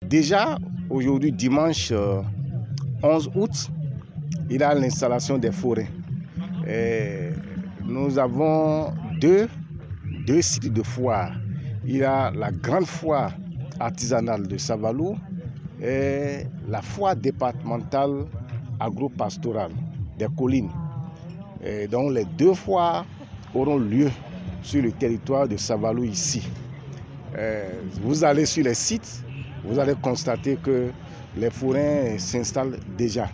Déjà, aujourd'hui, dimanche 11 août, il y a l'installation des forêts. Et nous avons deux sites de foire. Il y a la grande foire artisanale de Savalou et la foire départementale agro-pastorale des collines. Et donc les deux foires auront lieu sur le territoire de Savalou ici. Vous allez sur les sites, vous allez constater que les forains s'installent déjà.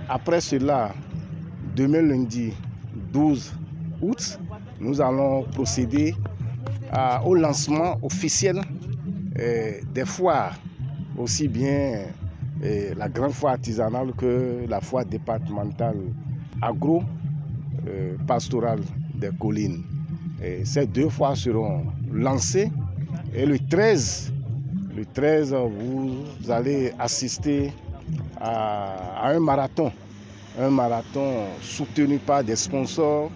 Après cela, demain lundi 12 août, nous allons procéder au lancement officiel des foires, aussi bien la grande foire artisanale que la foire départementale agro-pastorale des collines. Et ces deux foires seront lancées et le 13, vous allez assister à un marathon soutenu par des sponsors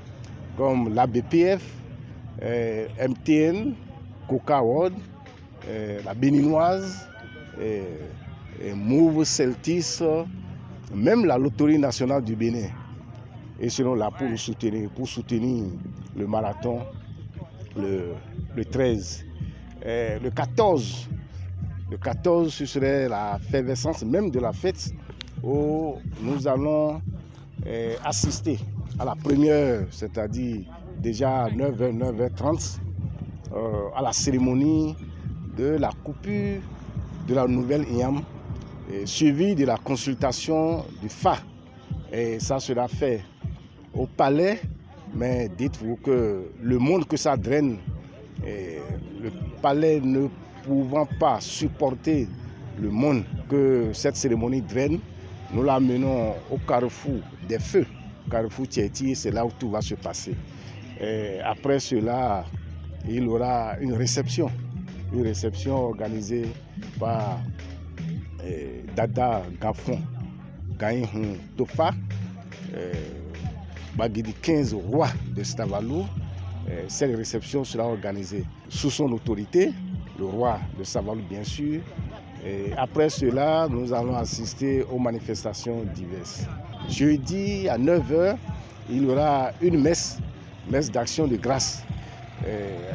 comme l'ABPF, MTN, Coca World, la Béninoise, Move Celtis, même la Loterie nationale du Bénin. Et seront là pour soutenir le marathon le 13. Le 14, ce serait la effervescence même de la fête où nous allons assister à la première, c'est-à-dire déjà à 9h, 9h30, à la cérémonie de la coupure de la nouvelle IAM, suivie de la consultation du FA. Et ça sera fait au palais, mais dites-vous que le monde que ça draine, le palais ne pouvant pas supporter le monde que cette cérémonie draine, nous l'amenons au carrefour des feux, carrefour Tieti, c'est là où tout va se passer. Et après cela, il y aura une réception organisée par Dada Gafon, Gaïhun Tofa, Bagidi 15 rois de Savalou. Cette réception sera organisée sous son autorité, le roi de Savalou bien sûr. Et après cela, nous allons assister aux manifestations diverses. Jeudi à 9h, il y aura une messe d'action de grâce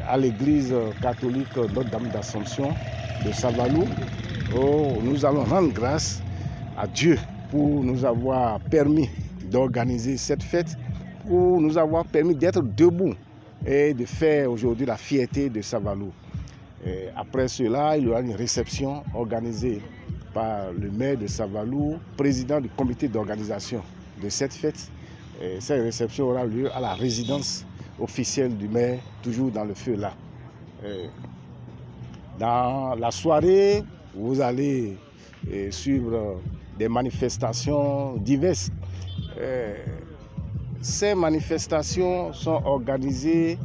à l'église catholique Notre-Dame d'Assomption de Savalou, où nous allons rendre grâce à Dieu pour nous avoir permis d'organiser cette fête, pour nous avoir permis d'être debout et de faire aujourd'hui la fierté de Savalou. Après cela, il y aura une réception organisée par le maire de Savalou, président du comité d'organisation de cette fête. Cette réception aura lieu à la résidence officielle du maire, toujours dans le feu là. Dans la soirée, vous allez suivre des manifestations diverses. Ces manifestations sont organisées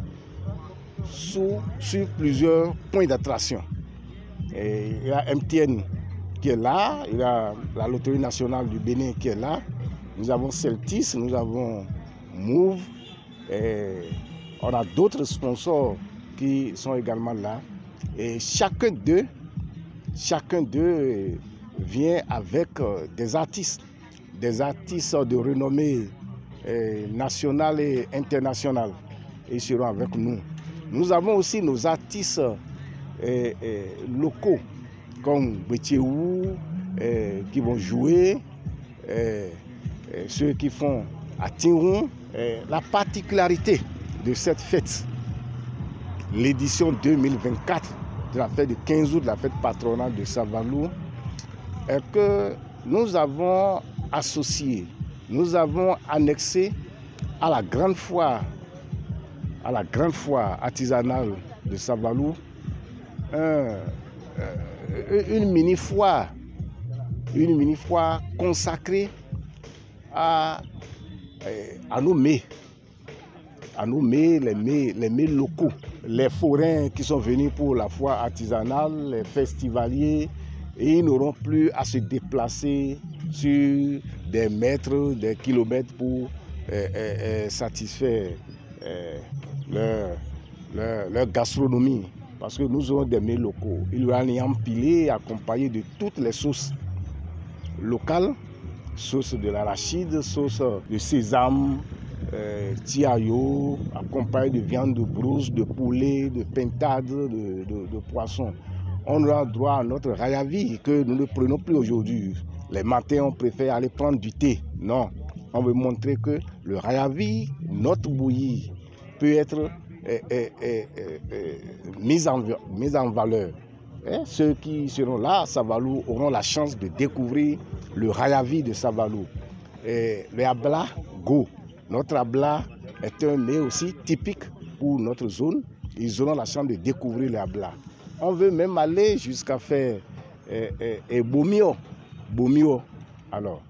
sur plusieurs points d'attraction. Il y a MTN qui est là, il y a la Loterie nationale du Bénin qui est là, nous avons Celtis, nous avons Move, et on a d'autres sponsors qui sont également là. Et chacun d'eux vient avec des artistes de renommée nationale et internationale. Ils seront avec nous. Nous avons aussi nos artistes locaux comme Betieou qui vont jouer, ceux qui font à Tinron. La particularité de cette fête, l'édition 2024 de la fête du 15 août, de la fête patronale de Savalou, est que nous avons associé, nous avons annexé à la grande foire artisanale de Savalou, une mini-foire consacrée à nos mets, les mets locaux. Les forains qui sont venus pour la foire artisanale, les festivaliers, et ils n'auront plus à se déplacer sur des mètres, des kilomètres pour satisfaire leur gastronomie. parce que nous aurons des mets locaux. Il y aura un empilé accompagné de toutes les sauces locales, sauce de l'arachide, sauce de sésame, tiayo, accompagné de viande de brousse, de poulet, de pintade, de poisson. On aura droit à notre rayavi que nous ne prenons plus aujourd'hui. Les matins, on préfère aller prendre du thé. Non, on veut montrer que le rayavi, notre bouillie, peut être mise en valeur. Et ceux qui seront là à Savalou auront la chance de découvrir le rayavi de Savalou. Le abla go. Notre abla est un mets aussi typique pour notre zone. Ils auront la chance de découvrir le abla. On veut même aller jusqu'à faire bomio. Bomio. Alors,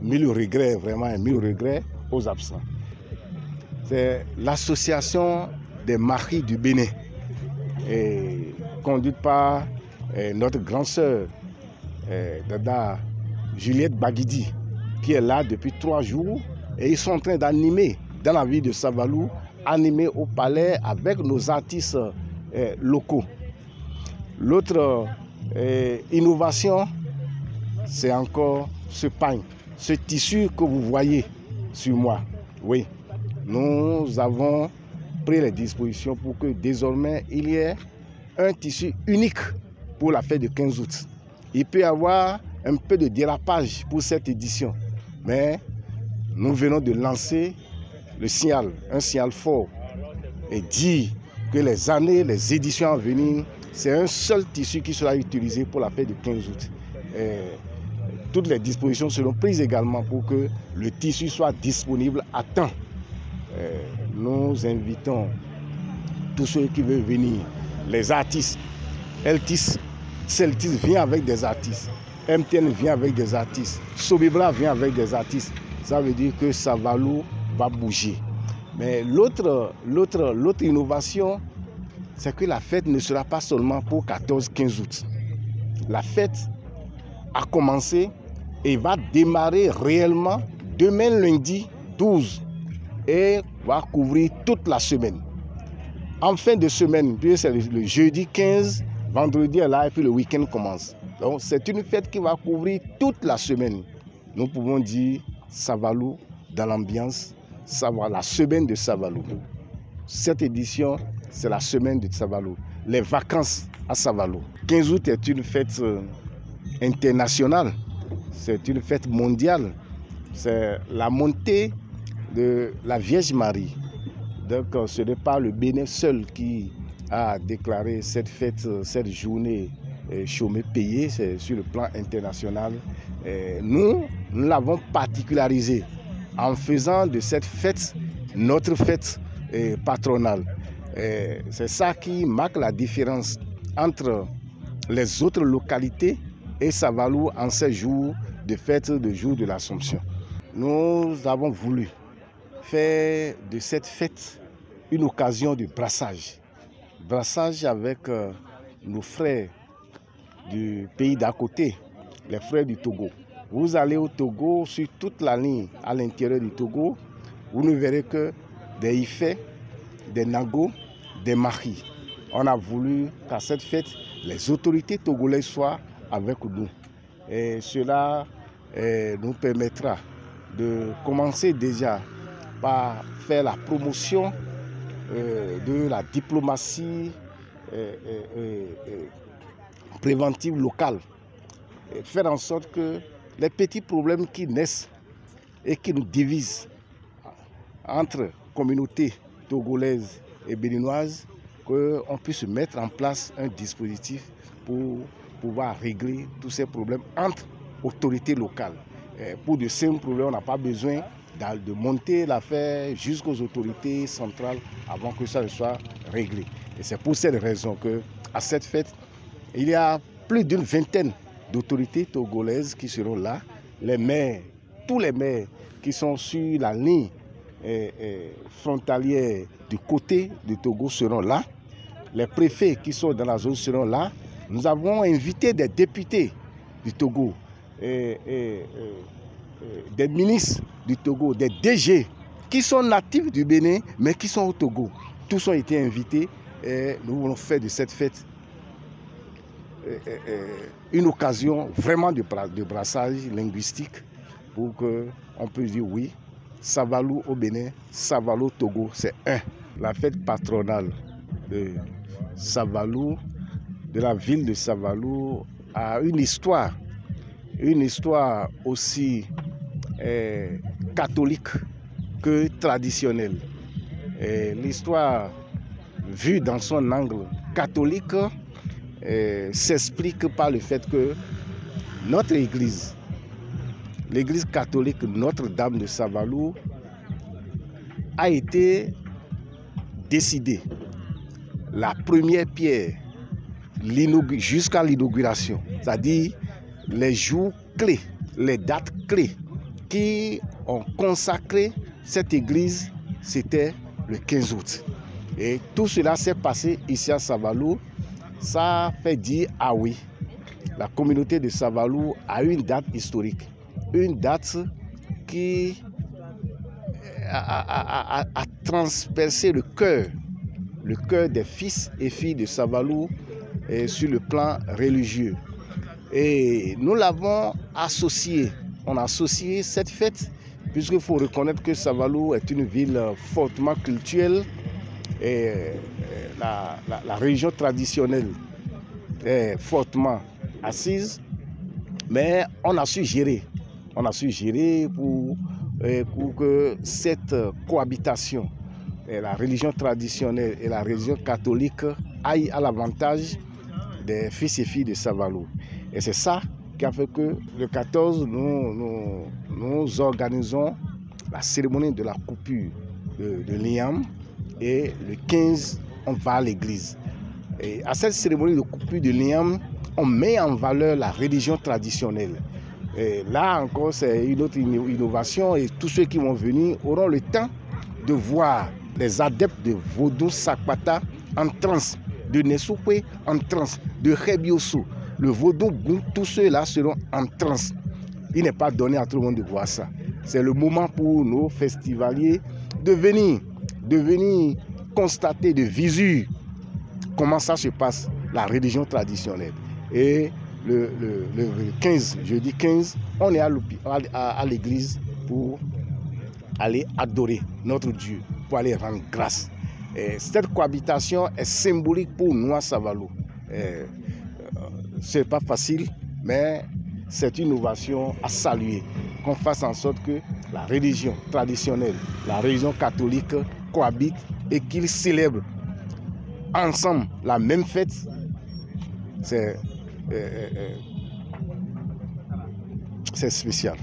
mille regrets, vraiment, mille regrets aux absents. C'est l'association des maris du Bénin, conduite par notre grande sœur, Dada Juliette Baguidi, qui est là depuis 3 jours. Et ils sont en train d'animer dans la ville de Savalou, animer au palais avec nos artistes locaux. L'autre innovation, c'est encore ce pagne, ce tissu que vous voyez sur moi. Oui, nous avons pris les dispositions pour que désormais il y ait un tissu unique pour la fête du 15 août. Il peut y avoir un peu de dérapage pour cette édition, mais nous venons de lancer le signal, un signal fort, et dire que les années, les éditions à venir, c'est un seul tissu qui sera utilisé pour la fête du 15 août. Toutes les dispositions seront prises également pour que le tissu soit disponible à temps. Nous invitons tous ceux qui veulent venir, les artistes. Eltis, Celtis vient avec des artistes. MTN vient avec des artistes. Sobibra vient avec des artistes. Ça veut dire que Savalou va bouger. Mais l'autre innovation, c'est que la fête ne sera pas seulement pour 14-15 août. La fête a commencé et va démarrer réellement demain lundi 12 et va couvrir toute la semaine. En fin de semaine, c'est le jeudi 15, vendredi est là et puis le week-end commence. Donc c'est une fête qui va couvrir toute la semaine. Nous pouvons dire Savalou dans l'ambiance, la semaine de Savalou. Cette édition, c'est la semaine de Savalou. Les vacances à Savalou. 15 août est une fête internationale, c'est une fête mondiale. C'est la montée de la Vierge Marie. Donc ce n'est pas le Bénin seul qui a déclaré cette fête, cette journée chômée payée, c'est sur le plan international. Nous l'avons particularisé en faisant de cette fête notre fête patronale. C'est ça qui marque la différence entre les autres localités et Savalou en ces jours de fête, de jour de l'Assomption. Nous avons voulu faire de cette fête une occasion de brassage. Brassage avec nos frères du pays d'à côté, les frères du Togo. Vous allez au Togo, sur toute la ligne à l'intérieur du Togo, vous ne verrez que des Ifè, des Nago, des Mahi. On a voulu qu'à cette fête, les autorités togolaises soient avec nous. Et cela nous permettra de commencer déjà par faire la promotion de la diplomatie préventive locale. Et faire en sorte que les petits problèmes qui naissent et qui nous divisent entre communautés togolaises et béninoises, qu'on puisse mettre en place un dispositif pour pouvoir régler tous ces problèmes entre autorités locales. Pour de simples problèmes, on n'a pas besoin de monter l'affaire jusqu'aux autorités centrales avant que ça soit réglé. Et c'est pour cette raison qu'à cette fête, il y a plus d'une vingtaine d'autorités togolaises qui seront là. Les maires, tous les maires qui sont sur la ligne frontalière du côté du Togo seront là. Les préfets qui sont dans la zone seront là. Nous avons invité des députés du Togo, des ministres du Togo, des DG qui sont natifs du Bénin mais qui sont au Togo. Tous ont été invités Et nous voulons faire de cette fête une occasion vraiment de brassage linguistique pour qu'on puisse dire oui, Savalou au Bénin, Savalou au Togo, c'est un. La fête patronale de Savalou, de la ville de Savalou, a une histoire aussi catholique que traditionnelle. L'histoire vue dans son angle catholique s'explique par le fait que notre église, l'église catholique Notre-Dame de Savalou, a été décidée. La première pierre jusqu'à l'inauguration, c'est-à-dire les jours clés, les dates clés qui ont consacré cette église, c'était le 15 août. Et tout cela s'est passé ici à Savalou. Ça fait dire, ah oui, la communauté de Savalou a une date historique, une date qui a transpercé le cœur des fils et filles de Savalou sur le plan religieux. Et nous l'avons associé, on a associé cette fête, puisqu'il faut reconnaître que Savalou est une ville fortement culturelle. Et la religion traditionnelle est fortement assise, mais on a su gérer pour que cette cohabitation, la religion traditionnelle et la religion catholique, aille à l'avantage des fils et filles de Savalou. Et c'est ça qui a fait que le 14, nous organisons la cérémonie de la coupure de l'iam. Et le 15, on va à l'église. Et à cette cérémonie de coupure de l'iam, on met en valeur la religion traditionnelle. Et là encore, c'est une autre innovation et tous ceux qui vont venir auront le temps de voir les adeptes de Vodou Sakpata en transe, de Nesoupe en transe, de Rebioso, le Vodou Goum, tous ceux-là seront en transe. Il n'est pas donné à tout le monde de voir ça. C'est le moment pour nos festivaliers de venir constater de visu comment ça se passe, la religion traditionnelle. Et le 15, jeudi 15, on est à l'église pour aller adorer notre Dieu, pour aller rendre grâce. Et cette cohabitation est symbolique pour nous à Savalou. Ce n'est pas facile, mais c'est une innovation à saluer. Qu'on fasse en sorte que la religion traditionnelle, la religion catholique cohabitent et qu'ils célèbrent ensemble la même fête. C'est spécial.